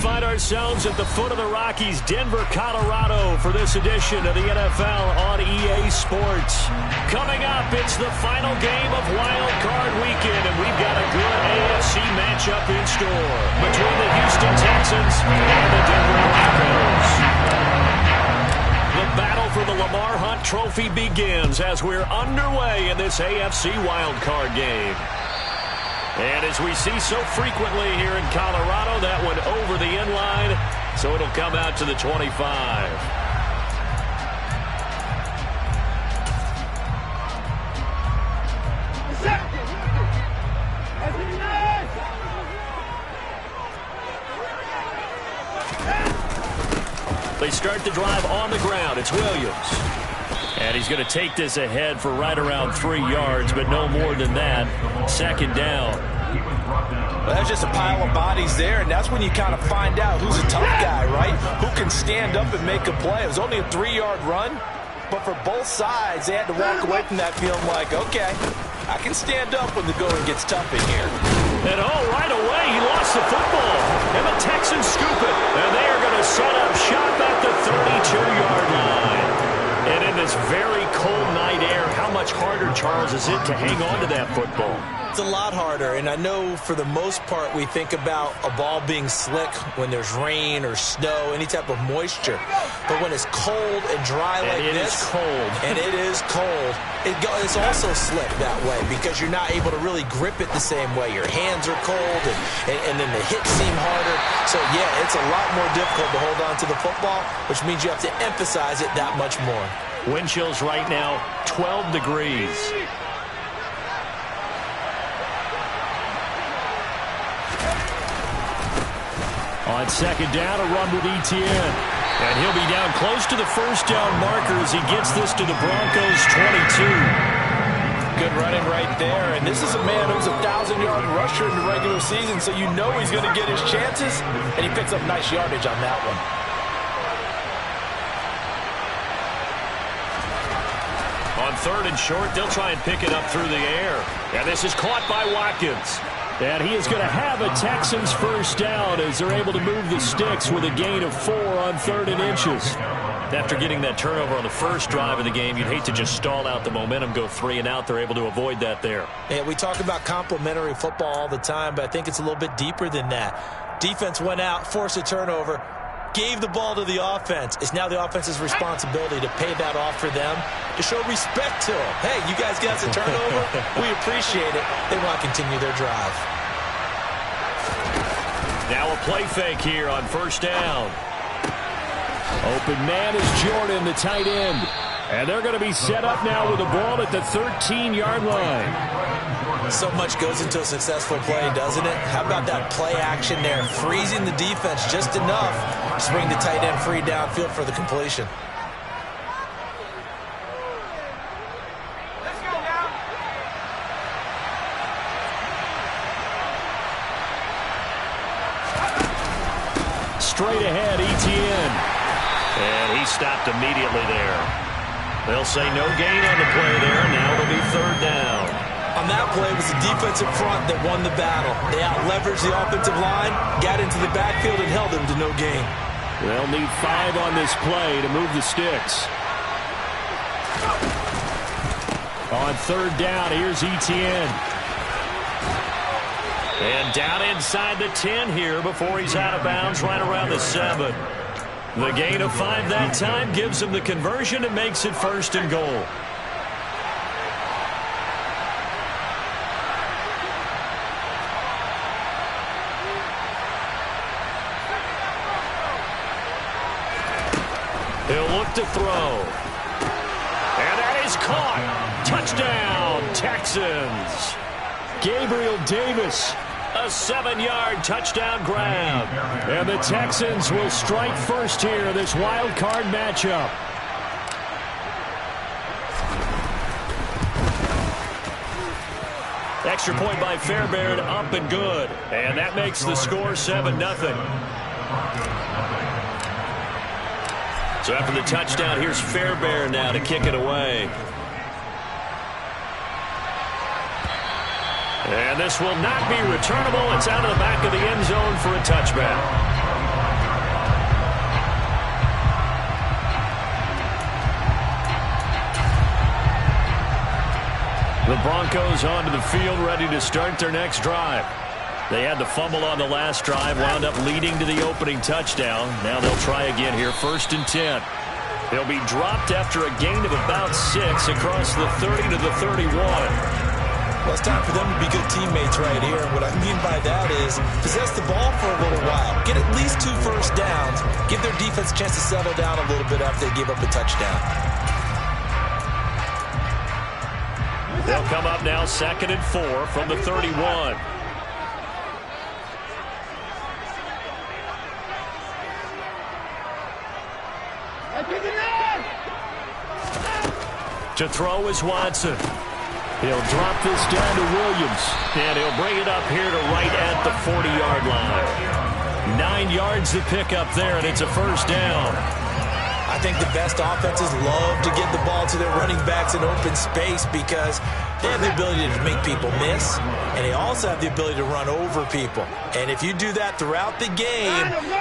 find ourselves at the foot of the Rockies, Denver, Colorado, for this edition of the NFL on EA Sports. Coming up, it's the final game of Wild Card Weekend, and we've got a good AFC matchup in store between the Houston Texans and the Denver Broncos. The battle for the Lamar Hunt Trophy begins as we're underway in this AFC Wild Card game. And as we see so frequently here in Colorado, that one over the end line, so it'll come out to the 25. They start the drive on the ground. It's Williams. And he's going to take this ahead for right around 3 yards, but no more than that. Second down. Well, there's just a pile of bodies there, and that's when you kind of find out who's a tough guy, right? Who can stand up and make a play. It was only a 3-yard run, but for both sides, they had to walk away from that feeling like, okay, I can stand up when the going gets tough in here. And right away, he lost the football. And the Texans scoop it. And they are going to set up shop at the 32-yard line. And in this very cold night air, how much harder, Charles, is it to hang on to that football? It's a lot harder, and I know for the most part we think about a ball being slick when there's rain or snow, any type of moisture. But when it's cold and dry like this, and it is cold, it's also slick that way because you're not able to really grip it the same way. Your hands are cold, and then the hits seem harder. So, yeah, it's a lot more difficult to hold on to the football, which means you have to emphasize it that much more. Wind chills right now, 12 degrees. On second down, a run with Etienne. And he'll be down close to the first down marker as he gets this to the Broncos' 22. Good running right there. And this is a man who's a 1,000-yard rusher in the regular season, so you know he's going to get his chances. And he picks up nice yardage on that one. On third and short, they'll try and pick it up through the air. And this is caught by Watkins. And he is going to have a Texans first down as they're able to move the sticks with a gain of 4 on 3rd and inches. After getting that turnover on the first drive of the game, you'd hate to just stall out the momentum, go 3 and out. They're able to avoid that there. Yeah, we talk about complementary football all the time, but I think it's a little bit deeper than that. Defense went out, forced a turnover, gave the ball to the offense. It's now the offense's responsibility to pay that off for them, to show respect to them. Hey, you guys got a turnover? We appreciate it. They want to continue their drive. Now a play fake here on first down. Open man is Jordan, the tight end. And they're going to be set up now with the ball at the 13-yard line. So much goes into a successful play, doesn't it? How about that play action there? Freezing the defense just enough to bring the tight end free downfield for the completion. Straight ahead, Etienne. And he stopped immediately there. They'll say no gain on the play there. Now it'll be third down. On that play, it was the defensive front that won the battle. They out-leveraged the offensive line, got into the backfield, and held them to no gain. They'll need 5 on this play to move the sticks. On third down, here's Etienne. And down inside the 10 here before he's out of bounds right around the 7. The gain of 5 that time gives him the conversion and makes it first and goal. He'll look to throw. And that is caught. Touchdown, Texans. Gabriel Davis, a 7-yard touchdown grab. And the Texans will strike first here in this wild card matchup. Extra point by Fairbairn, up and good. And that makes the score 7-0. So after the touchdown, here's Fairbairn now to kick it away. And this will not be returnable. It's out of the back of the end zone for a touchback. Broncos onto the field, ready to start their next drive. They had the fumble on the last drive, wound up leading to the opening touchdown. Now they'll try again here, 1st and 10. He'll be dropped after a gain of about 6 across the 30 to the 31. Well, it's time for them to be good teammates right here. And what I mean by that is possess the ball for a little while. Get at least 2 first downs. Give their defense a chance to settle down a little bit after they give up a touchdown. They'll come up now 2nd and 4 from the 31. To throw is Watson. He'll drop this down to Williams, and he'll bring it up here to right at the 40-yard line. 9 yards to pick up there, and it's a 1st down. I think the best offenses love to get the ball to their running backs in open space because they have the ability to make people miss, and they also have the ability to run over people. And if you do that throughout the game,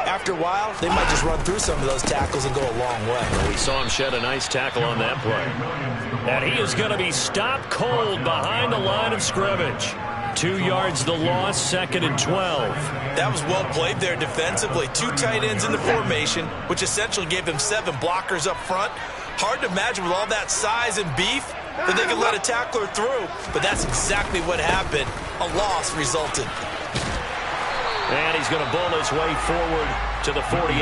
after a while, they might just run through some of those tackles and go a long way. We saw him shed a nice tackle on that play. And he is going to be stopped cold behind the line of scrimmage. 2 yards the loss, 2nd and 12. That was well played there defensively. 2 tight ends in the formation, which essentially gave them 7 blockers up front. Hard to imagine with all that size and beef that they could let a tackler through. But that's exactly what happened. A loss resulted. And he's going to bull his way forward to the 48.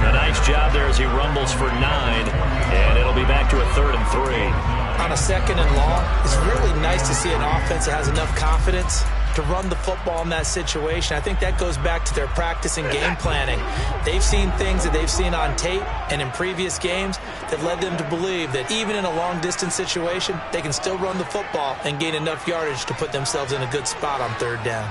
A nice job there as he rumbles for 9. And it'll be back to a 3rd and 3. On a 2nd and long, it's really nice to see an offense that has enough confidence to run the football in that situation. I think that goes back to their practice and game planning. They've seen things that they've seen on tape and in previous games that led them to believe that even in a long-distance situation, they can still run the football and gain enough yardage to put themselves in a good spot on 3rd down.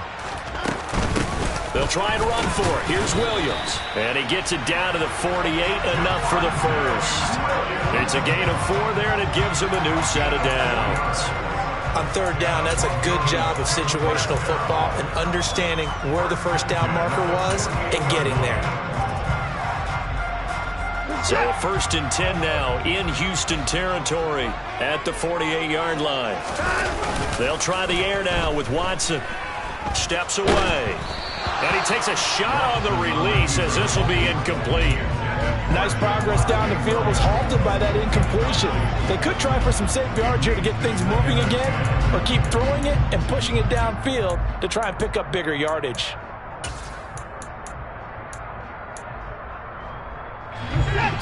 They'll try and run for it. Here's Williams. And he gets it down to the 48, enough for the 1st. It's a gain of 4 there, and it gives him a new set of downs. On 3rd down, that's a good job of situational football and understanding where the 1st down marker was and getting there. So a 1st and 10 now in Houston territory at the 48-yard line. They'll try the air now with Watson. Steps away. And he takes a shot on the release as this will be incomplete. Nice progress down the field, was halted by that incompletion. They could try for some safe yards here to get things moving again, or keep throwing it and pushing it downfield to try and pick up bigger yardage.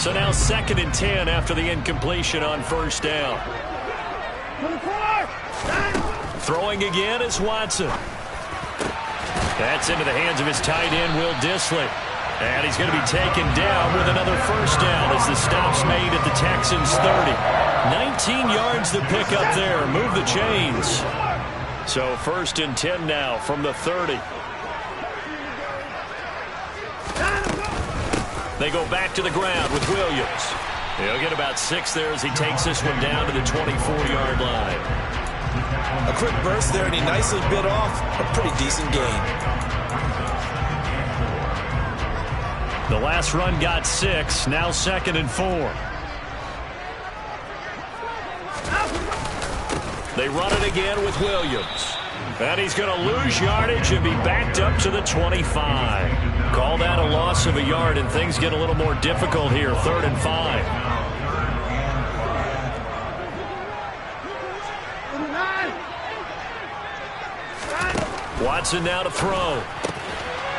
So now 2nd and 10 after the incompletion on 1st down. Throwing again is Watson. That's into the hands of his tight end, Will Dissly. And he's going to be taken down with another 1st down as the stop's made at the Texans' 30. 19 yards to pick up there. Move the chains. So 1st and 10 now from the 30. They go back to the ground with Williams. He'll get about 6 there as he takes this one down to the 24-yard line. A quick burst there, and he nicely bit off a pretty decent gain. The last run got 6, now 2nd and 4. They run it again with Williams. And he's going to lose yardage and be backed up to the 25. Call that a loss of a yard, and things get a little more difficult here, 3rd and 5. Watson now to throw.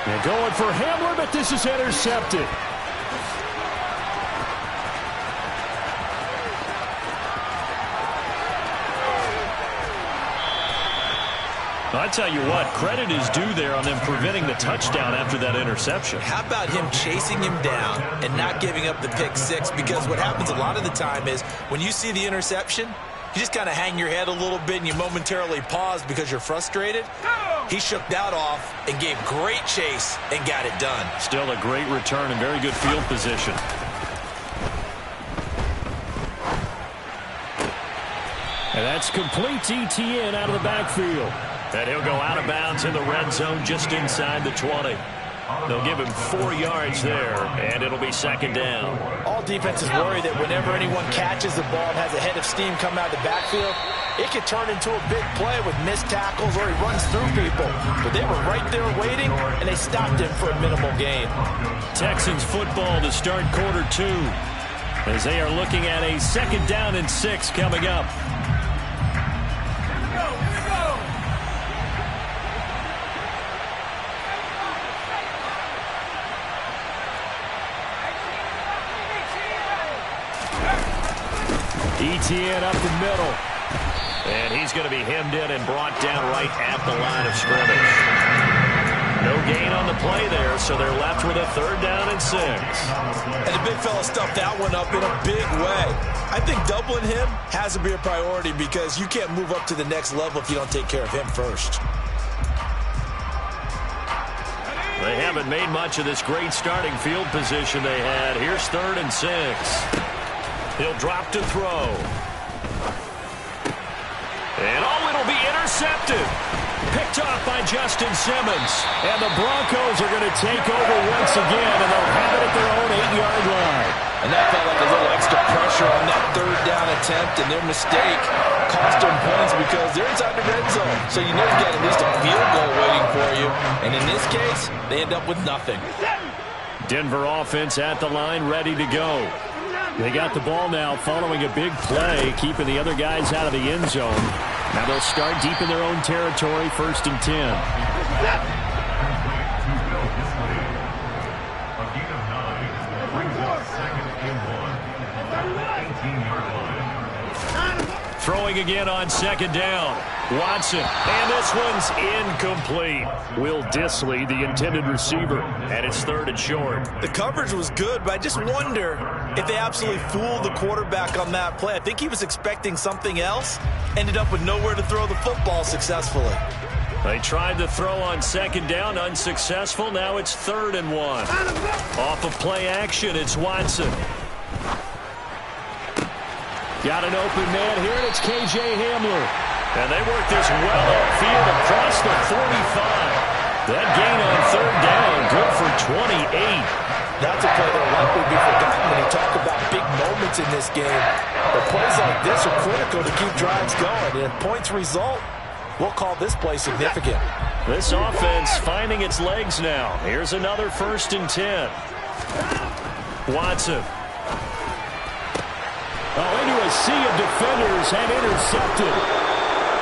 And going for Hamler, but this is intercepted. I tell you what, credit is due there on them preventing the touchdown after that interception. How about him chasing him down and not giving up the pick 6? Because what happens a lot of the time is when you see the interception, you just kind of hang your head a little bit and you momentarily pause because you're frustrated. He shook that off and gave great chase and got it done. Still a great return and very good field position. And that's complete ETN out of the backfield. And he'll go out of bounds in the red zone just inside the 20. They'll give him 4 yards there, and it'll be 2nd down. All defenses worry that whenever anyone catches the ball and has a head of steam come out of the backfield, it could turn into a big play with missed tackles or he runs through people. But they were right there waiting, and they stopped him for a minimal gain. Texans football to start quarter 2 as they are looking at a 2nd down and 6 coming up. ETN up the middle. And he's going to be hemmed in and brought down right at the line of scrimmage. No gain on the play there, so they're left with a 3rd down and 6. And the big fella stuffed that one up in a big way. I think doubling him has to be a priority because you can't move up to the next level if you don't take care of him first. They haven't made much of this great starting field position they had. Here's 3rd and 6. He'll drop to throw. And it'll be intercepted. Picked off by Justin Simmons. And the Broncos are going to take over once again, and they'll have it at their own 8-yard line. And that felt like a little extra pressure on that 3rd down attempt, and their mistake cost them points because they're inside the red zone. So you know you got at least a field goal waiting for you. And in this case, they end up with nothing. Denver offense at the line, ready to go. They got the ball now following a big play, keeping the other guys out of the end zone. Now they'll start deep in their own territory, 1st and 10. Throwing again on 2nd down. Watson, and this one's incomplete. Will Dissly, the intended receiver, and it's 3rd and short. The coverage was good, but I just wonder if they absolutely fooled the quarterback on that play. I think he was expecting something else, ended up with nowhere to throw the football successfully. They tried to throw on 2nd down, unsuccessful. Now it's 3rd and 1. Off of play action, it's Watson. Got an open man here, and it's K.J. Hamler. And they work this well upfield across the 45. That gain on 3rd down, good for 28. That's a play that will likely be forgotten when you talk about big moments in this game. But plays like this are critical to keep drives going. And if points result, we'll call this play significant. This offense finding its legs now. Here's another 1st and 10. Watson. Into a sea of defenders and intercepted.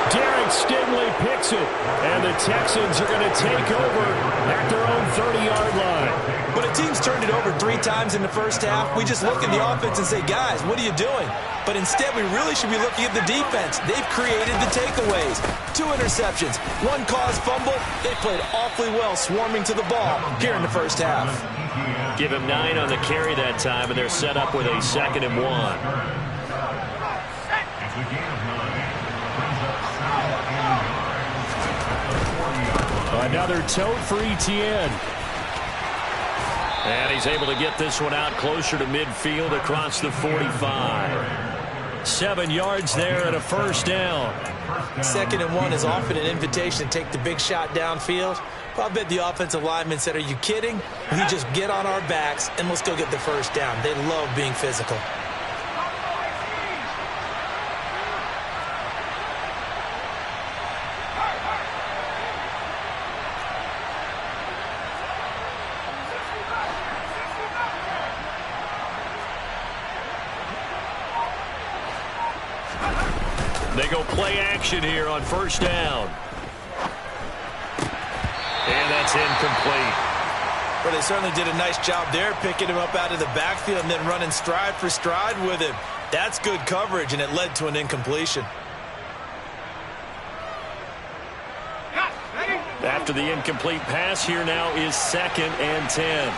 Derek Stingley picks it, and the Texans are going to take over at their own 30-yard line. When a team's turned it over 3 times in the first half, we just look at the offense and say, guys, what are you doing? But instead, we really should be looking at the defense. They've created the takeaways. 2 interceptions, 1 caused fumble. They played awfully well swarming to the ball here in the first half. Give him 9 on the carry that time, and they're set up with a 2nd and 1. Another tote for ETN. And he's able to get this one out closer to midfield across the 45. 7 yards there and a 1st down. 2nd and 1 is often an invitation to take the big shot downfield. Well, I bet the offensive lineman said, are you kidding? We just get on our backs and let's go get the 1st down. They love being physical. They go play action here on 1st down. And that's incomplete. But they certainly did a nice job there, picking him up out of the backfield and then running stride for stride with him. That's good coverage, and it led to an incompletion. After the incomplete pass, here now is 2nd and 10.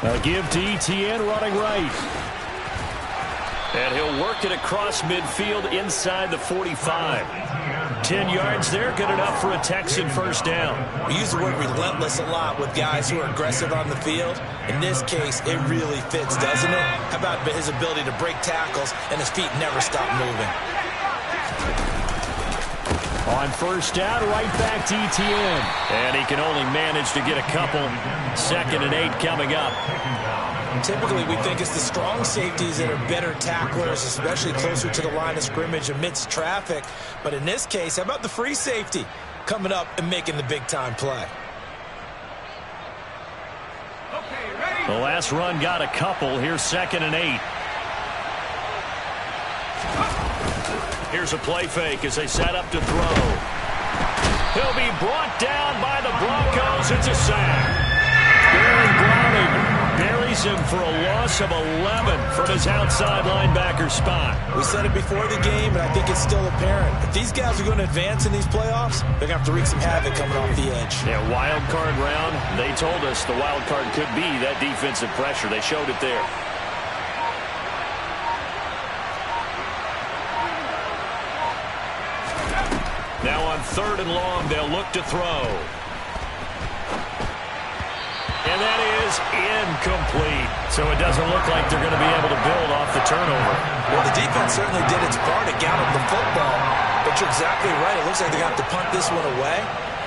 A give to ETN running right. And he'll work it across midfield inside the 45. 10 yards there, good enough for a Texan 1st down. We use the word relentless a lot with guys who are aggressive on the field. In this case, it really fits, doesn't it? How about his ability to break tackles and his feet never stop moving? On first down, right back to ETN. And he can only manage to get a couple. 2nd and 8 coming up. Typically, we think it's the strong safeties that are better tacklers, especially closer to the line of scrimmage amidst traffic. But in this case, how about the free safety coming up and making the big-time play? The last run got a couple. Here's 2nd and 8. Here's a play fake as they set up to throw. He'll be brought down by the Broncos. It's a sack. Barely Browning buries him for a loss of 11 from his outside linebacker spot. We said it before the game, and I think it's still apparent. If these guys are going to advance in these playoffs, they're going to have to wreak some havoc coming off the edge. Yeah, wild card round. They told us the wild card could be that defensive pressure. They showed it there. Now on 3rd and long, they'll look to throw. And that is incomplete. So it doesn't look like they're going to be able to build off the turnover. Well, the defense certainly did its part to gallop the football. But you're exactly right. It looks like they're going to have to punt this one away.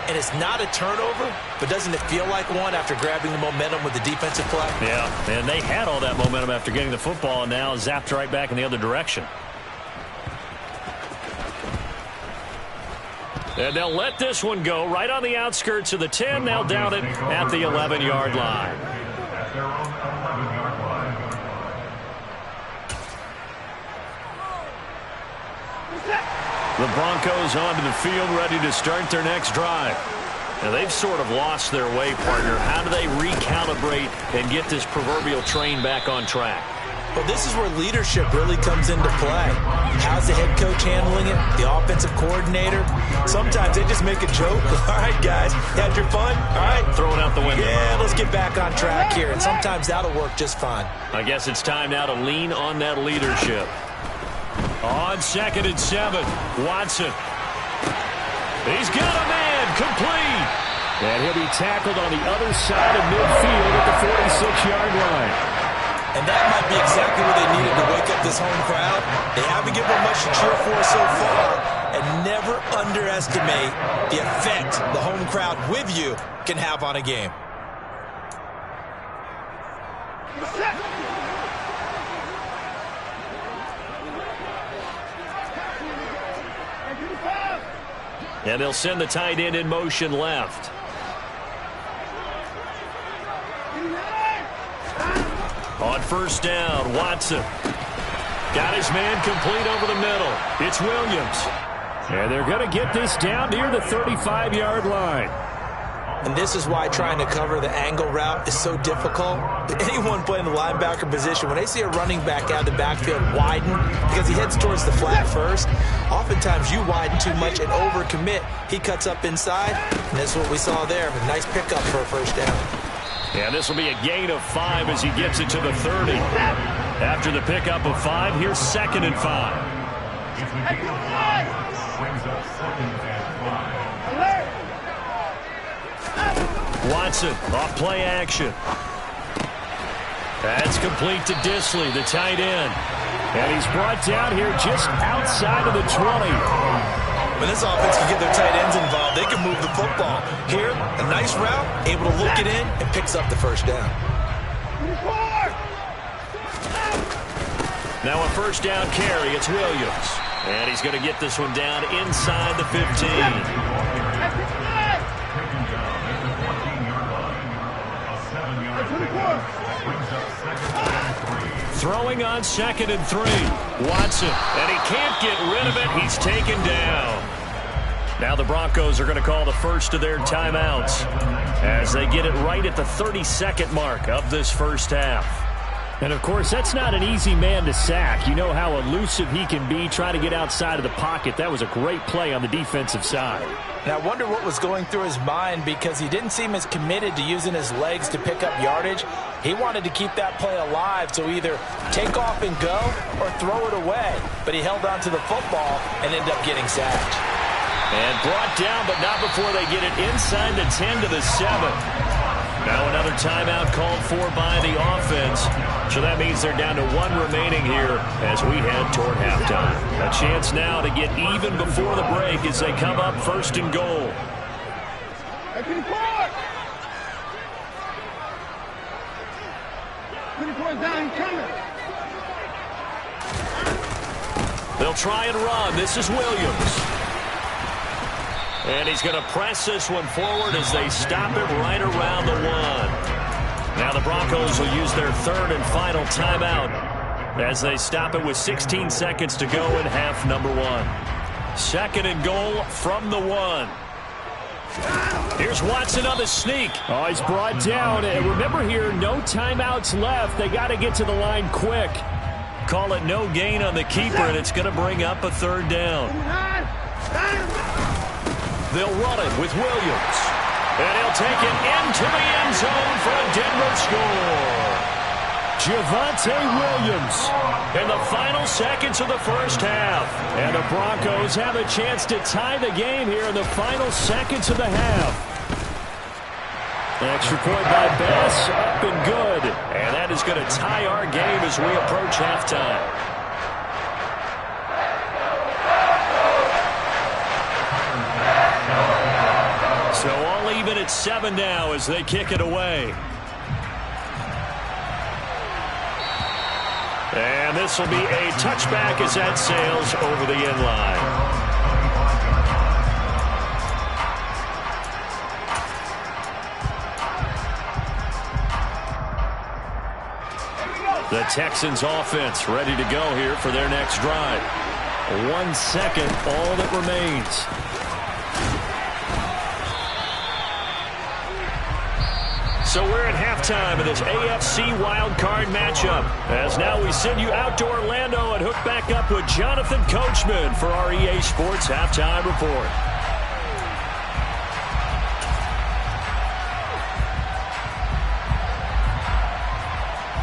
And it's not a turnover, but doesn't it feel like one after grabbing the momentum with the defensive play? Yeah, and they had all that momentum after getting the football, and now zapped right back in the other direction. And they'll let this one go right on the outskirts of the 10. They'll down it at the 11-yard line. The Broncos onto the field, ready to start their next drive. Now, they've sort of lost their way, partner. How do they recalibrate and get this proverbial train back on track? Well, this is where leadership really comes into play. How's the head coach handling it? The offensive coordinator? Sometimes they just make a joke. All right, guys, you had your fun? All right. Throw it out the window. Yeah, let's get back on track here. And sometimes that'll work just fine. I guess it's time now to lean on that leadership. On 2nd and 7, Watson. He's got a man, complete. And he'll be tackled on the other side of midfield at the 46-yard line. And that might be exactly what they needed to wake up this home crowd. They haven't given them much to cheer for so far. And never underestimate the effect the home crowd with you can have on a game. And they'll send the tight end in motion left. On first down, Watson. Got his man complete over the middle. It's Williams. And they're going to get this down near the 35-yard line. And this is why trying to cover the angle route is so difficult. Anyone playing the linebacker position, when they see a running back out of the backfield widen because he heads towards the flat first, oftentimes you widen too much and overcommit. He cuts up inside, and that's what we saw there. A nice pickup for a first down. And this will be a gain of 5 as he gets it to the 30. After the pickup of 5, here's 2nd and 5. Watson off play action. That's complete to Disley, the tight end. And he's brought down here just outside of the 20. When this offense can get their tight ends involved, they can move the football. Here, a nice route, able to look it in, and picks up the first down. Now a first down carry, it's Williams. And he's going to get this one down inside the 15. Throwing on 2nd and 3. Watson, and he can't get rid of it. He's taken down. Now the Broncos are going to call the first of their timeouts as they get it right at the 32nd mark of this first half. And, of course, that's not an easy man to sack. You know how elusive he can be trying to get outside of the pocket. That was a great play on the defensive side. And I wonder what was going through his mind because he didn't seem as committed to using his legs to pick up yardage. He wanted to keep that play alive, so either take off and go or throw it away. But he held on to the football and ended up getting sacked. And brought down, but not before they get it inside the 10 to the 7. Now another timeout called for by the offense. So that means they're down to 1 remaining here as we head toward halftime. A chance now to get even before the break as they come up 1st and goal. They'll try and run. This is Williams. And he's going to press this one forward as they stop it right around the 1. Now the Broncos will use their 3rd and final timeout as they stop it with 16 seconds to go in half number 1. 2nd and goal from the 1. Here's Watson on the sneak. Oh, he's brought down. And remember here, no timeouts left. They got to get to the line quick. Call it no gain on the keeper, and it's going to bring up a 3rd down. They'll run it with Williams. And he'll take it into the end zone for a Denver score. Javonte Williams In the final seconds of the first half. And the Broncos have a chance to tie the game here in the final seconds of the half. Extra point by Bass, up and good. And that is going to tie our game as we approach halftime. So all even at 7 now as they kick it away. And this will be a touchback as that sails over the end line. The Texans offense ready to go here for their next drive. 1 second, all that remains. So we're at halftime of this AFC wildcard matchup. As now we send you out to Orlando and hook back up with Jonathan Coachman for our EA Sports Halftime Report.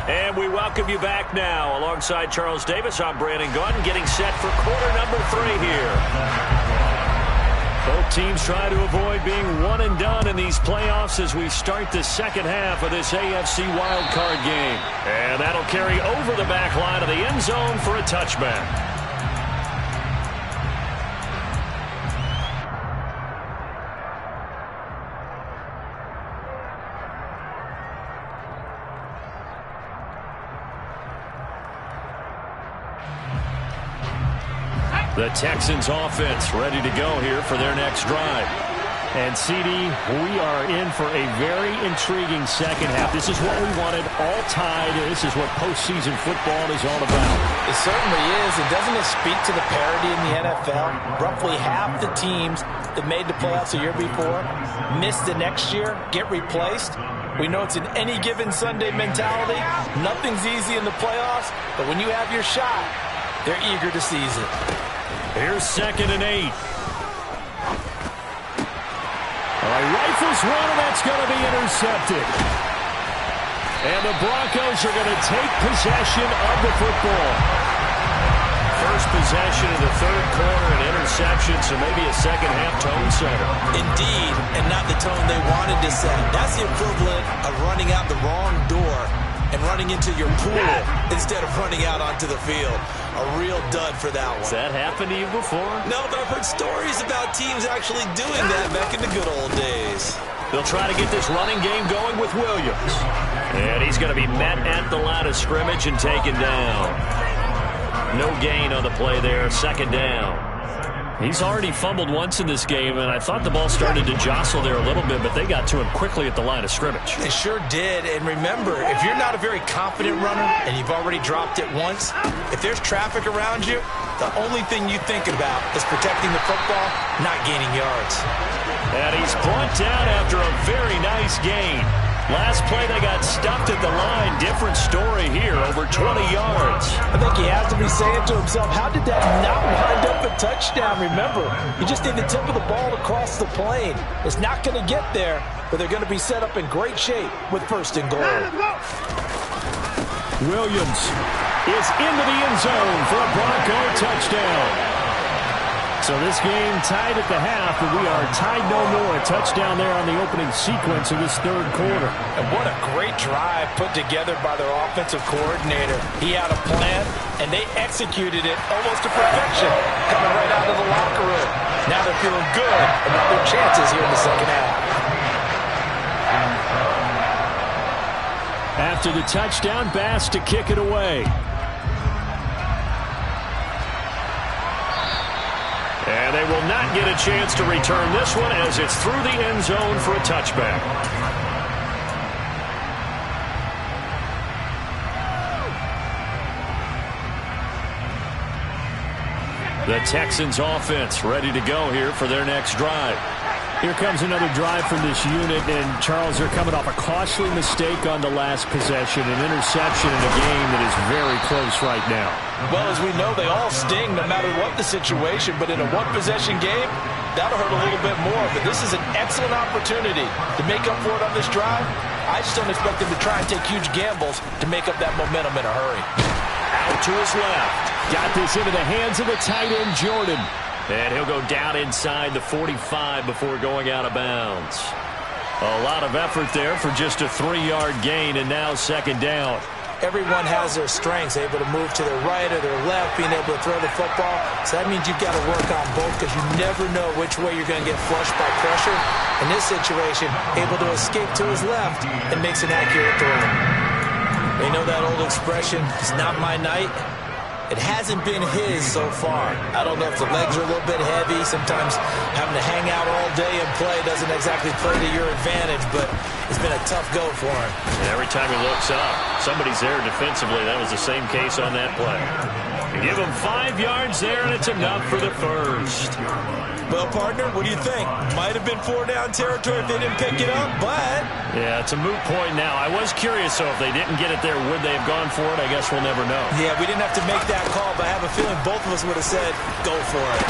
And we welcome you back now. Alongside Charles Davis, I'm Brandon Gaudin, getting set for quarter number 3 here. Both teams try to avoid being one and done in these playoffs as we start the second half of this AFC wildcard game. And that'll carry over the back line of the end zone for a touchback. The Texans offense ready to go here for their next drive. And CD, we are in for a very intriguing second half. This is what we wanted, all tied. This is what postseason football is all about. It certainly is. And doesn't it speak to the parity in the NFL? Roughly half the teams that made the playoffs the year before miss the next year, get replaced. We know it's an any given Sunday mentality. Nothing's easy in the playoffs, but when you have your shot, they're eager to seize it. Here's 2nd and 8. Rifles one, and that's going to be intercepted. And the Broncos are going to take possession of the football. First possession of the 3rd quarter, an interception, so maybe a second half tone setter. Indeed, and not the tone they wanted to set. That's the equivalent of running out the wrong door and running into your pool instead of running out onto the field. A real dud for that one. Has that happened to you before? No, but I've heard stories about teams actually doing that back in the good old days. They'll try to get this running game going with Williams. And he's going to be met at the line of scrimmage and taken down. No gain on the play there, 2nd down. He's already fumbled once in this game, and I thought the ball started to jostle there a little bit, but they got to him quickly at the line of scrimmage. They sure did. And remember, if you're not a very confident runner and you've already dropped it once, if there's traffic around you, the only thing you're thinking about is protecting the football, not gaining yards. And he's brought down after a very nice gain. Last play, they got stuffed at the line. Different story here, over 20 yards. I think he has to be saying to himself, how did that not wind up a touchdown? Remember, you just need the tip of the ball to cross the plane. It's not going to get there, but they're going to be set up in great shape with 1st and goal. Williams is into the end zone for a Bronco touchdown. So this game tied at the half, but we are tied no more. A touchdown there on the opening sequence of this third quarter. And what a great drive put together by their offensive coordinator. He had a plan, and they executed it almost to perfection, coming right out of the locker room. Now they're feeling good about their chances here in the second half. After the touchdown, Bass to kick it away. And they will not get a chance to return this one as it's through the end zone for a touchback. The Texans offense ready to go here for their next drive. Here comes another drive from this unit, and Charles, they're coming off a costly mistake on the last possession, an interception in a game that is very close right now. Well, as we know, they all sting no matter what the situation, but in a one-possession game, that'll hurt a little bit more. But this is an excellent opportunity to make up for it on this drive. I just don't expect them to try and take huge gambles to make up that momentum in a hurry. Out to his left. Got this into the hands of the tight end, Jordan. And he'll go down inside the 45 before going out of bounds. A lot of effort there for just a 3-yard gain, and now second down. Everyone has their strengths, able to move to their right or their left, being able to throw the football. So that means you've got to work on both because you never know which way you're going to get flushed by pressure. In this situation, able to escape to his left and makes an accurate throw. They know that old expression, it's not my night. It hasn't been his so far. I don't know if the legs are a little bit heavy. Sometimes having to hang out all day and play doesn't exactly play to your advantage, but it's been a tough go for him. And every time he looks up, somebody's there defensively. That was the same case on that play. You give him 5 yards there, and it's enough for the first. Well, partner, what do you think? Might have been 4-down territory if they didn't pick it up, but... Yeah, it's a moot point now. I was curious, so if they didn't get it there, would they have gone for it? I guess we'll never know. Yeah, we didn't have to make that call, but I have a feeling both of us would have said, go for it.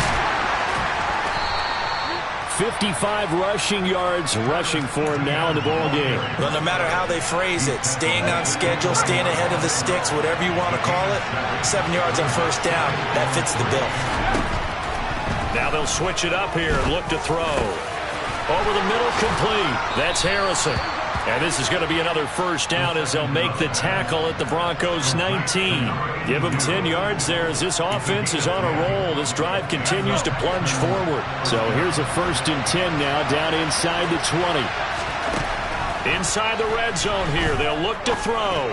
55 rushing yards rushing for him now in the ball game. Well, no matter how they phrase it, staying on schedule, staying ahead of the sticks, whatever you want to call it, 7 yards on first down, that fits the bill. Now they'll switch it up here and look to throw. Over the middle, complete. That's Harrison. And this is going to be another first down as they'll make the tackle at the Broncos 19. Give them 10 yards there as this offense is on a roll. This drive continues to plunge forward. So here's a 1st and 10 now down inside the 20. Inside the red zone here. They'll look to throw.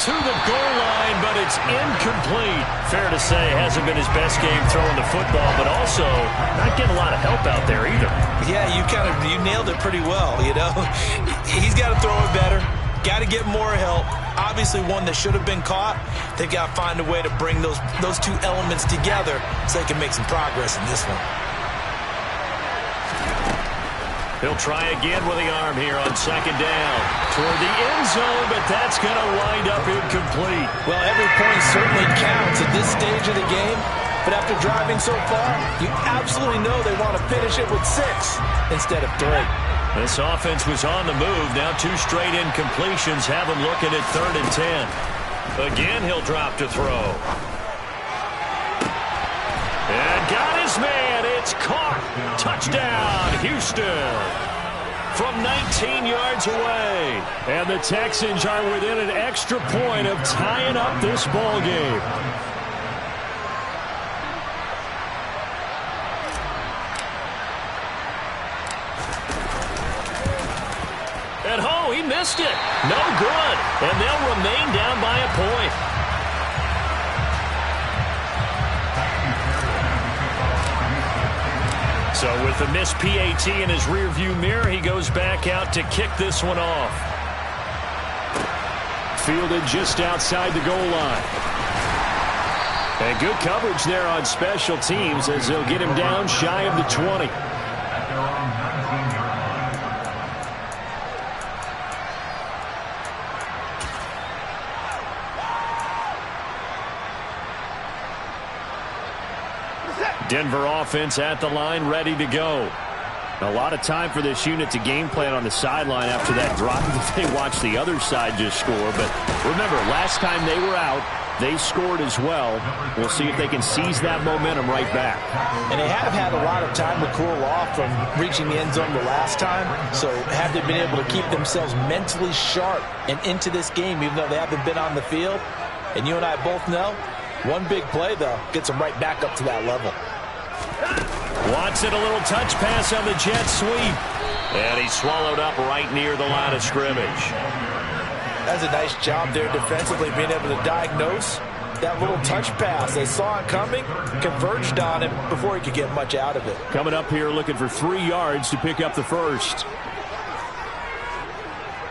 To the goal line, but it's incomplete. Fair to say, hasn't been his best game throwing the football, but also not getting a lot of help out there either. Yeah, you nailed it pretty well, you know. He's got to throw it better. Got to get more help. Obviously one that should have been caught. They've got to find a way to bring those two elements together so they can make some progress in this one. He'll try again with the arm here on second down. Toward the end zone, but that's going to wind up incomplete. Well, every point certainly counts at this stage of the game. But after driving so far, you absolutely know they want to finish it with 6 instead of 3. This offense was on the move. Now 2 straight incompletions have him looking at 3rd and 10. Again, he'll drop to throw. And got his man. It's caught. Touchdown, Houston. From 19 yards away. And the Texans are within an extra point of tying up this ball game. And he missed it. No good. And they'll remain down by a point. So with the missed PAT in his rearview mirror, he goes back out to kick this one off. Fielded just outside the goal line. And good coverage there on special teams as they'll get him down shy of the 20. Denver offense at the line, ready to go. A lot of time for this unit to game plan on the sideline after that drive that they watched the other side just score. But remember, last time they were out, They scored as well. We'll see if they can seize that momentum right back. And they have had a lot of time to cool off from reaching the end zone the last time. So have they been able to keep themselves mentally sharp and into this game, even though they haven't been on the field? And you and I both know, one big play, though, gets them right back up to that level. Watson, a little touch pass on the jet sweep. And he's swallowed up right near the line of scrimmage. That's a nice job there defensively, being able to diagnose that little touch pass. They saw it coming, converged on it before he could get much out of it. Coming up here looking for 3 yards to pick up the first.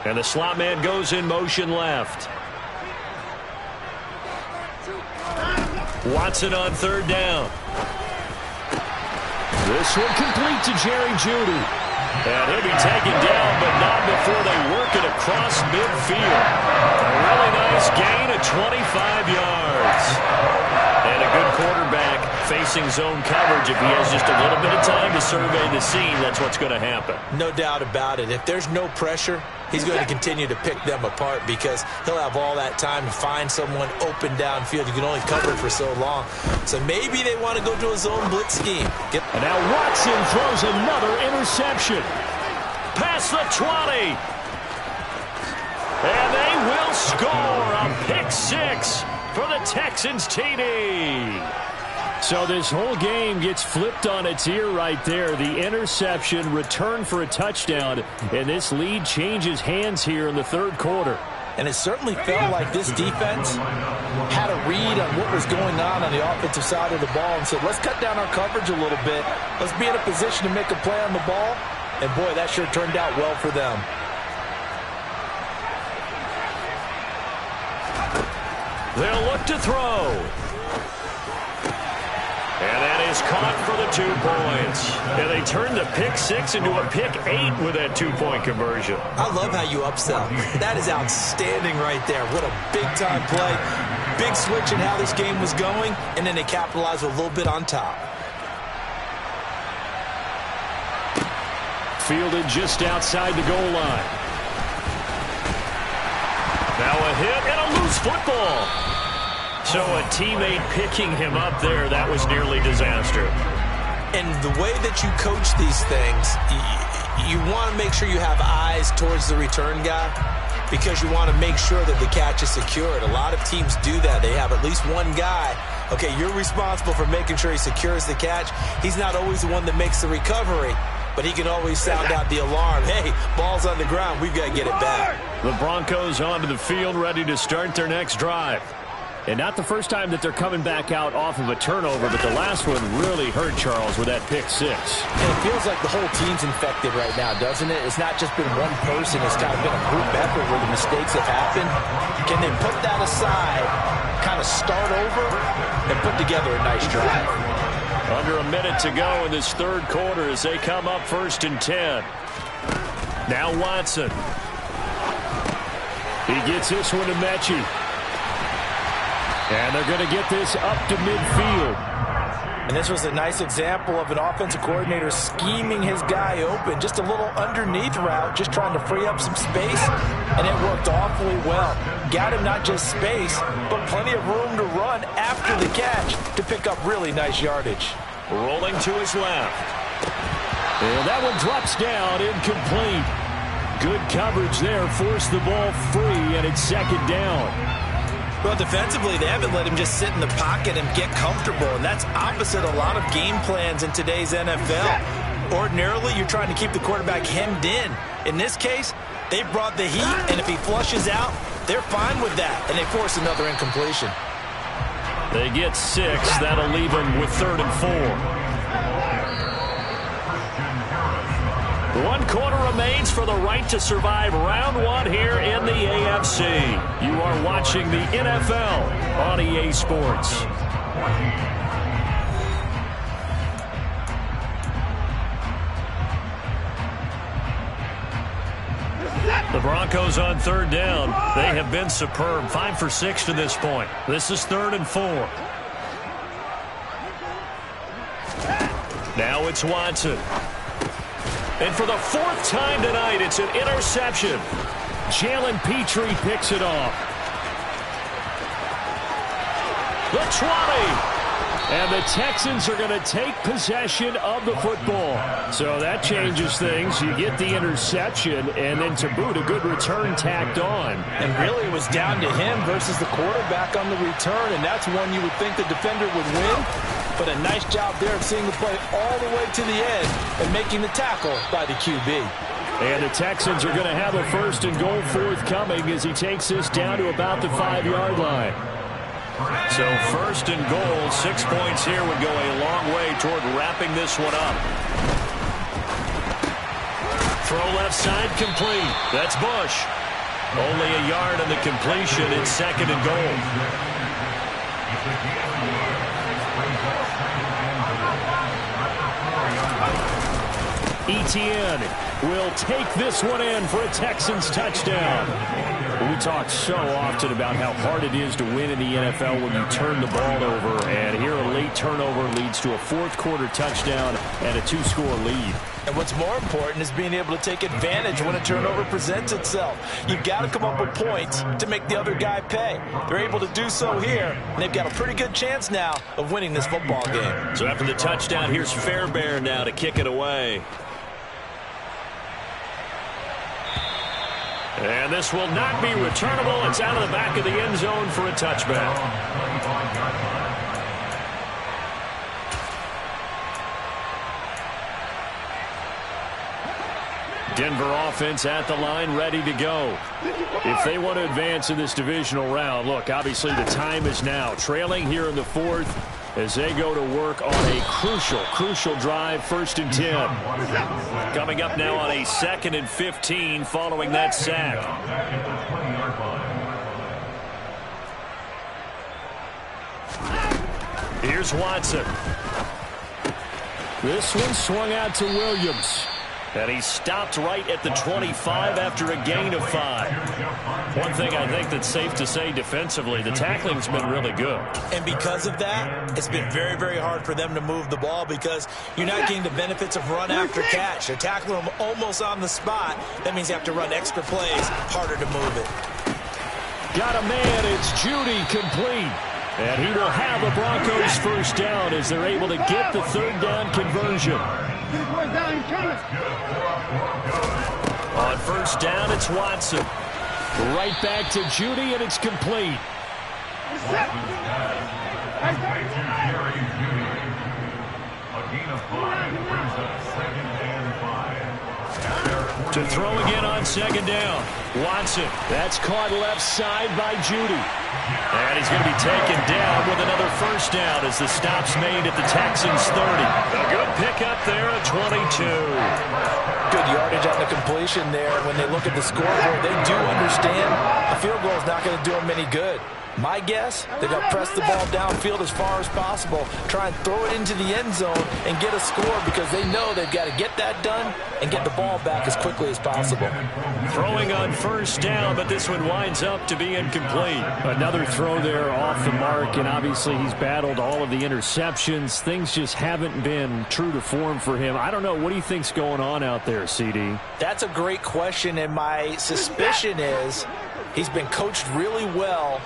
And the slot man goes in motion left. Watson on third down. This one complete to Jerry Jeudy. And he'll be taken down, but not before they work it across midfield. A really nice gain of 25 yards. And a good quarterback facing zone coverage. If he has just a little bit of time to survey the scene, that's what's going to happen. No doubt about it. If there's no pressure, he's going to continue to pick them apart because he'll have all that time to find someone open downfield. You can only cover it for so long. So maybe they want to go to a zone blitz scheme. And now Watson throws another interception. Past the 20. And they will score a pick six for the Texans TD. So this whole game gets flipped on its ear right there. The interception, return for a touchdown, and this lead changes hands here in the third quarter. And it certainly felt like this defense had a read on what was going on the offensive side of the ball and said, let's cut down our coverage a little bit. Let's be in a position to make a play on the ball. And, boy, that sure turned out well for them. They'll look to throw. And that is caught for the 2 points. And they turned the pick six into a pick 8 with that 2-point conversion. I love how you upsell. That is outstanding right there. What a big-time play. Big switch in how this game was going, and then they capitalized with a little bit on top. Fielded just outside the goal line. Now a hit and a loose football. So a teammate picking him up there, that was nearly disaster. And the way that you coach these things, you want to make sure you have eyes towards the return guy because you want to make sure that the catch is secured. A lot of teams do that. They have at least one guy. Okay, you're responsible for making sure he secures the catch. He's not always the one that makes the recovery, but he can always sound out the alarm. Hey, ball's on the ground. We've got to get it back. The Broncos onto the field, ready to start their next drive. And not the first time that they're coming back out off of a turnover, but the last one really hurt Charles with that pick six. And it feels like the whole team's infected right now, doesn't it? It's not just been one person. It's kind of been a group effort where the mistakes have happened. Can they put that aside, kind of start over, and put together a nice drive? Under a minute to go in this third quarter as they come up 1st and 10. Now Watson. He gets this one to Mechie. And they're going to get this up to midfield. And this was a nice example of an offensive coordinator scheming his guy open. Just a little underneath route, just trying to free up some space. And it worked awfully well. Got him not just space, but plenty of room to run after the catch to pick up really nice yardage. Rolling to his left. And that one drops down, incomplete. Good coverage there, forced the ball free, and it's 2nd down. Well, defensively, they haven't let him just sit in the pocket and get comfortable, and that's opposite a lot of game plans in today's NFL. Ordinarily, you're trying to keep the quarterback hemmed in. In this case, they brought the heat, and if he flushes out, they're fine with that, and they force another incompletion. They get 6. That'll leave them with 3rd and 4. 1 quarter remains for the right to survive round 1 here in the AFC. You are watching the NFL on EA Sports. The Broncos on 3rd down. They have been superb. 5 for 6 to this point. This is 3rd and 4. Now it's Watson. And for the 4th time tonight, it's an interception. Jalen Petrie picks it off. The 20. And the Texans are going to take possession of the football. So that changes things. You get the interception, and then to boot, a good return tacked on. And really it was down to him versus the quarterback on the return, and that's one you would think the defender would win. But a nice job there of seeing the play all the way to the end and making the tackle by the QB. And the Texans are going to have a 1st and goal forthcoming as he takes this down to about the 5-yard line. So 1st and goal, 6 points here would go a long way toward wrapping this one up. Throw left side complete. That's Bush. Only a yard on the completion. It's 2nd and goal. Etienne will take this one in for a Texans touchdown. We talk so often about how hard it is to win in the NFL when you turn the ball over, and here a late turnover leads to a 4th-quarter touchdown and a 2-score lead. And what's more important is being able to take advantage when a turnover presents itself. You've got to come up with points to make the other guy pay. They're able to do so here, and they've got a pretty good chance now of winning this football game. So after the touchdown, here's Fairbairn now to kick it away. And this will not be returnable. It's out of the back of the end zone for a touchback. Denver offense at the line, ready to go. If they want to advance in this divisional round, look, obviously the time is now. Trailing here in the 4th as they go to work on a crucial drive, 1st and 10. Coming up now on a 2nd and 15 following that sack. Here's Watson. This one swung out to Williams. And he stopped right at the 25 after a gain of 5. One thing I think that's safe to say defensively, the tackling's been really good. And because of that, it's been very, very hard for them to move the ball because you're not getting the benefits of run after catch. They're tackling them almost on the spot. That means you have to run extra plays, harder to move it. Got a man, it's Judy complete. And he will have the Broncos 1st down as they're able to get the 3rd down conversion. On 1st down, it's Watson. Right back to Judy, and it's complete. To throw again on 2nd down. Watson. That's caught left side by Judy. And he's going to be taken down with another 1st down as the stop's made at the Texans 30. A good pickup there at 22. Good yardage on the completion there. When they look at the scoreboard, they do understand a field goal is not going to do them any good. My guess, they're going to press the ball downfield as far as possible, try and throw it into the end zone and get a score because they know they've got to get that done and get the ball back as quickly as possible. Throwing on 1st down, but this one winds up to be incomplete. Another throw there off the mark, and obviously he's battled all of the interceptions. Things just haven't been true to form for him. I don't know. What do you think's going on out there, CD? That's a great question, and my suspicion is he's been coached really well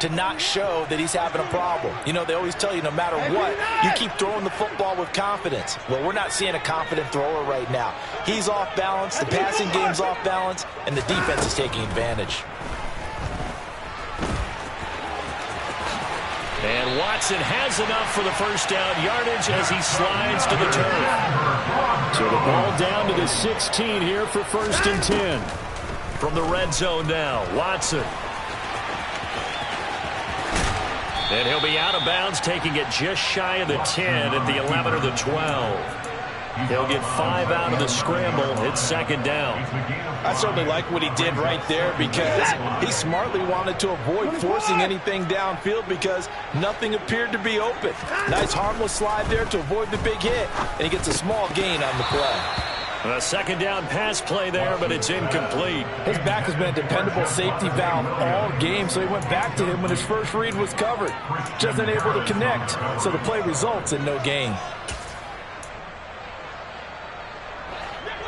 to not show that he's having a problem. You know, they always tell you no matter what, you keep throwing the football with confidence. Well, we're not seeing a confident thrower right now. He's off balance, the passing game's off balance, and the defense is taking advantage. And Watson has enough for the 1st down yardage as he slides to the turf. So the ball down to the 16 here for 1st and 10. From the red zone now, Watson. And he'll be out of bounds, taking it just shy of the 10 at the 11 or the 12. He'll get 5 out of the scramble. It's 2nd down. I certainly like what he did right there because he smartly wanted to avoid forcing anything downfield because nothing appeared to be open. Nice harmless slide there to avoid the big hit, and he gets a small gain on the play. A 2nd down pass play there, but it's incomplete. His back has been a dependable safety valve all game, so he went back to him when his first read was covered. Just unable to connect, so the play results in no gain.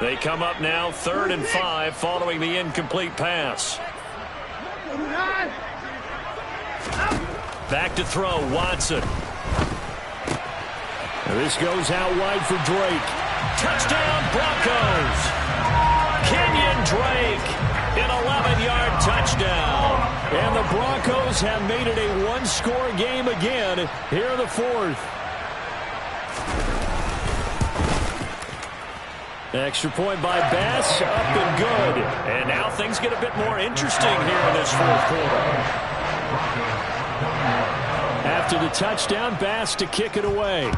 They come up now 3rd and 5 following the incomplete pass. Back to throw, Watson. And this goes out wide for Drake. Touchdown, Broncos. Kenyon Drake, an 11-yard touchdown. And the Broncos have made it a one-score game again here in the fourth. Extra point by Bass, up and good. And now things get a bit more interesting here in this fourth quarter. After the touchdown, Bass to kick it away.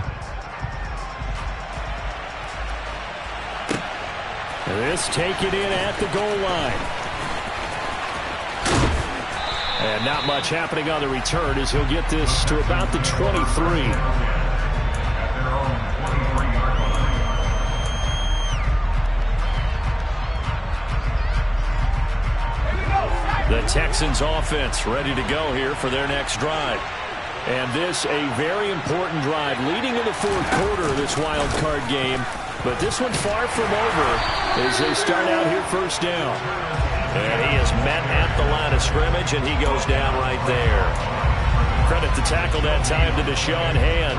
This taken in at the goal line. And not much happening on the return as he'll get this to about the 23. The Texans offense ready to go here for their next drive. And this a very important drive leading in the fourth quarter of this wild card game. But this one far from over as they start out here first down. And he is met at the line of scrimmage, and he goes down right there. Credit the tackle that time to Deshaun Hand.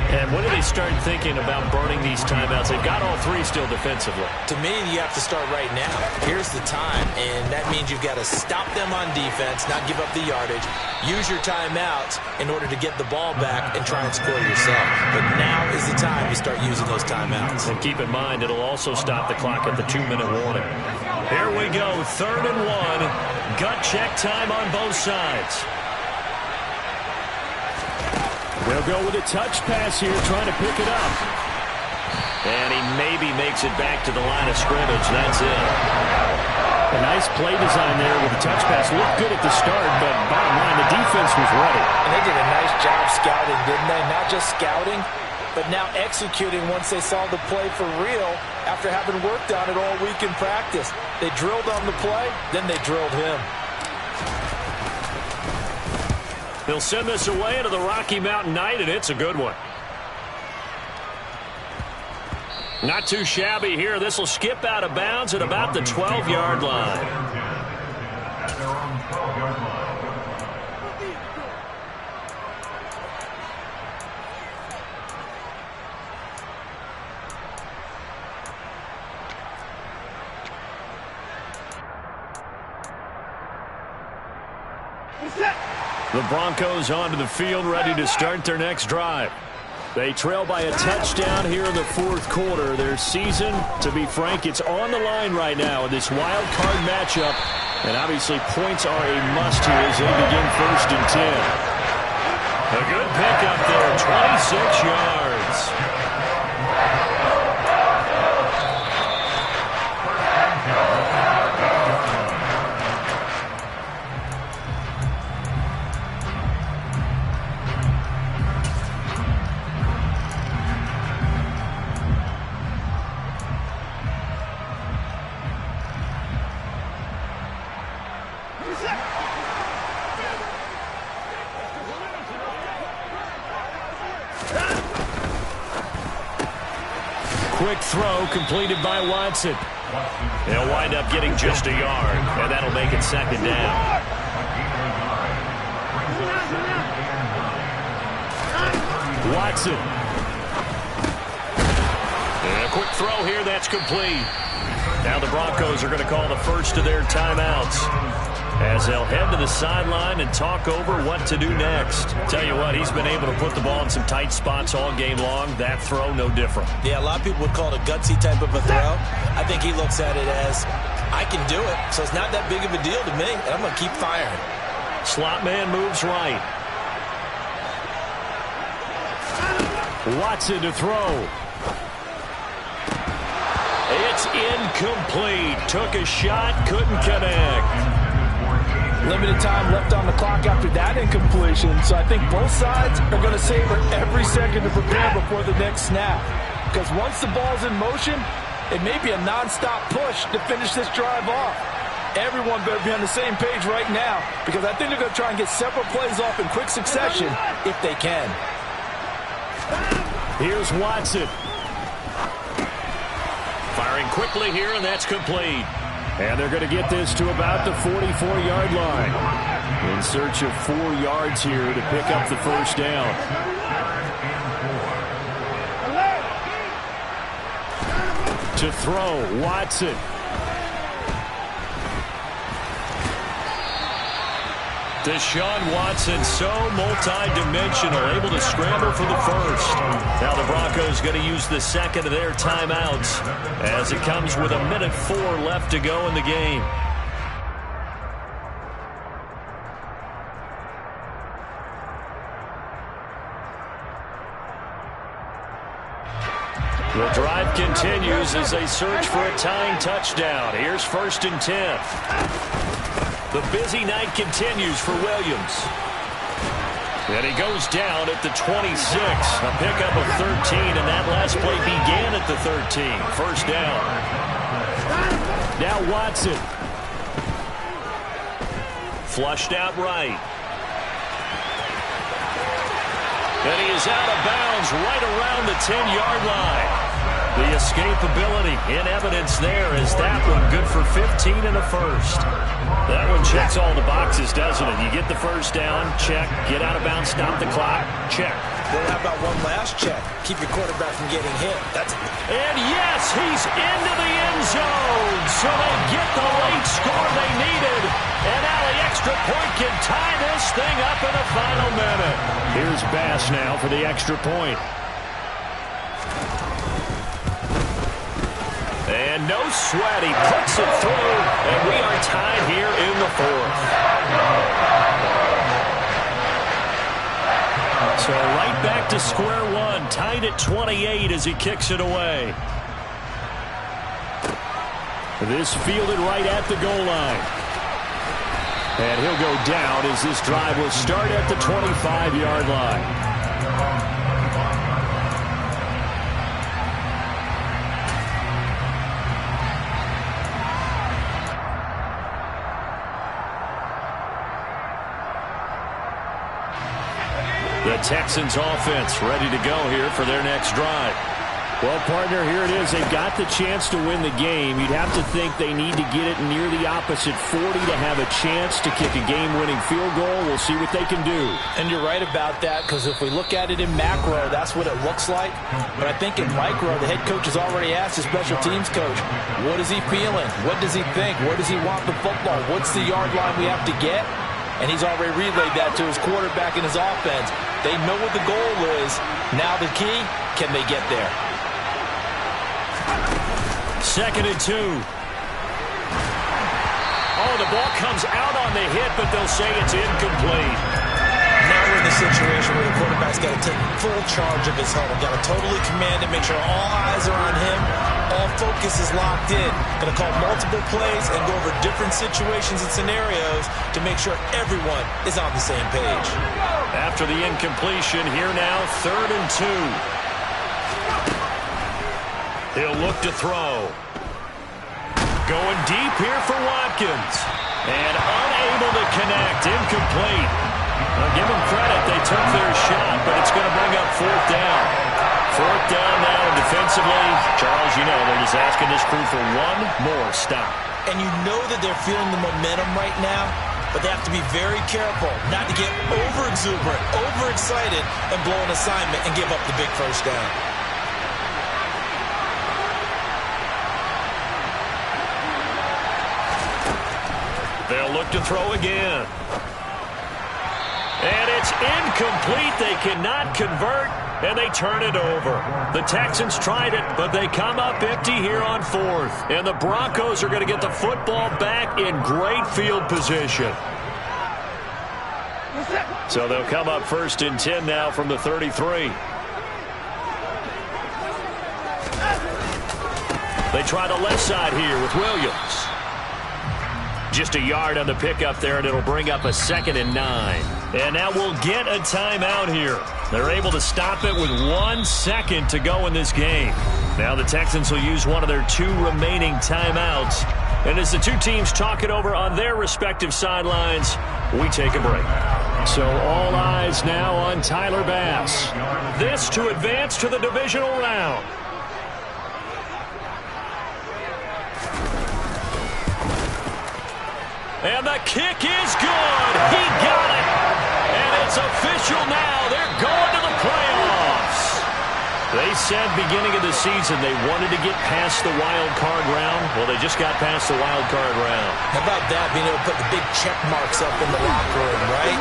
And when do they start thinking about burning these timeouts? They've got all three still defensively. To me, you have to start right now. Here's the time, and that means you've got to stop them on defense, not give up the yardage, use your timeouts in order to get the ball back and try and score yourself. But now is the time to start using those timeouts. And keep in mind, it'll also stop the clock at the 2-minute warning. Here we go, 3rd and 1. Gut check time on both sides. They'll go with a touch pass here, trying to pick it up. And he maybe makes it back to the line of scrimmage. That's it. A nice play design there with a touch pass. Looked good at the start, but bottom line, the defense was ready. And they did a nice job scouting, didn't they? Not just scouting, but now executing once they saw the play for real after having worked on it all week in practice. They drilled on the play, then they drilled him. They'll send this away into the Rocky Mountain night, and it's a good one. Not too shabby here. This will skip out of bounds at about the 12-yard line. The Broncos onto the field, ready to start their next drive. They trail by a touchdown here in the fourth quarter. Their season, to be frank, it's on the line right now in this wild card matchup. And obviously points are a must here as they begin 1st and 10. A good pickup there, 26 yards. Quick throw completed by Watson. They'll wind up getting just a yard, and that'll make it 2nd down. Watson. And a quick throw here, that's complete. Now the Broncos are going to call the first of their timeouts as they'll head to the sideline and talk over what to do next. Tell you what, he's been able to put the ball in some tight spots all game long. That throw, no different. Yeah, a lot of people would call it a gutsy type of a throw. I think he looks at it as, I can do it, so it's not that big of a deal to me, and I'm going to keep firing. Slot man moves right. Watson to throw. It's incomplete. Took a shot, couldn't connect. Limited time left on the clock after that incompletion, so I think both sides are going to savor every second to prepare before the next snap. Because once the ball's in motion, it may be a non-stop push to finish this drive off. Everyone better be on the same page right now, because I think they're going to try and get several plays off in quick succession if they can. Here's Watson. Firing quickly here, and that's complete. And they're going to get this to about the 44-yard line. In search of 4 yards here to pick up the first down. To throw, Watson. Deshaun Watson, so multi-dimensional, able to scramble for the first. Now the Broncos going to use the second of their timeouts as it comes with 1:04 left to go in the game. The drive continues as they search for a tying touchdown. Here's 1st and 10. The busy night continues for Williams. And he goes down at the 26. A pickup of 13, and that last play began at the 13. First down. Now Watson. Flushed out right. And he is out of bounds right around the 10-yard line. The escapability in evidence there as that one good for 15 and a first. That one checks all the boxes, doesn't it? You get the first down, check. Get out of bounds, stop the clock, check. Well, how about one last check? Keep your quarterback from getting hit. And yes, he's into the end zone. So they get the late score they needed. And now the extra point can tie this thing up in the final minute. Here's Bass now for the extra point. And no sweat, he puts it through, and we are tied here in the 4th. So right back to square one, tied at 28 as he kicks it away. This fielded right at the goal line. And he'll go down as this drive will start at the 25-yard line. The Texans offense ready to go here for their next drive. Well, partner, here it is. They've got the chance to win the game. You'd have to think they need to get it near the opposite 40 to have a chance to kick a game-winning field goal. We'll see what they can do. And you're right about that, because if we look at it in macro, that's what it looks like. But I think in micro, the head coach has already asked the special teams coach, what is he feeling? What does he think? Where does he want the football? What's the yard line we have to get? And he's already relayed that to his quarterback and his offense. They know what the goal is. Now the key, can they get there? 2nd and 2. Oh, the ball comes out on the hit, but they'll say it's incomplete. Now we're in the situation where the quarterback's got to take full charge of his huddle. Got to totally command it, make sure all eyes are on him. All focus is locked in. Going to call multiple plays and go over different situations and scenarios to make sure everyone is on the same page. After the incompletion, here now, 3rd and 2. He'll look to throw. Going deep here for Watkins. And unable to connect. Incomplete. Now give them credit. They took their shot, but it's going to bring up 4th down. 4th down now, and defensively, Charles, you know, they're just asking this crew for one more stop. And you know that they're feeling the momentum right now, but they have to be very careful not to get over-exuberant, overexcited, and blow an assignment and give up the big first down. They'll look to throw again. And it's incomplete. They cannot convert, and they turn it over. The Texans tried it, but they come up empty here on 4th. And the Broncos are going to get the football back in great field position. So they'll come up 1st and 10 now from the 33. They try the left side here with Williams. Just a yard on the pickup there, and it'll bring up a 2nd and 9. And now we'll get a timeout here. They're able to stop it with 1 second to go in this game. Now the Texans will use one of their 2 remaining timeouts. And as the 2 teams talk it over on their respective sidelines, we take a break. So all eyes now on Tyler Bass. This to advance to the divisional round. And the kick is good. He got it. And it's official now. They're going to the playoffs. They said beginning of the season they wanted to get past the wild card round. Well, they just got past the wild card round. How about that, being able to put the big check marks up in the locker room, right?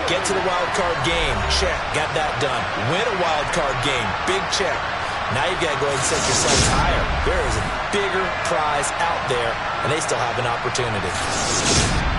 Get to the wild card game, check, got that done. Win a wild card game, big check. Now you've got to go ahead and set your sights higher. There is a bigger prize out there, and they still have an opportunity.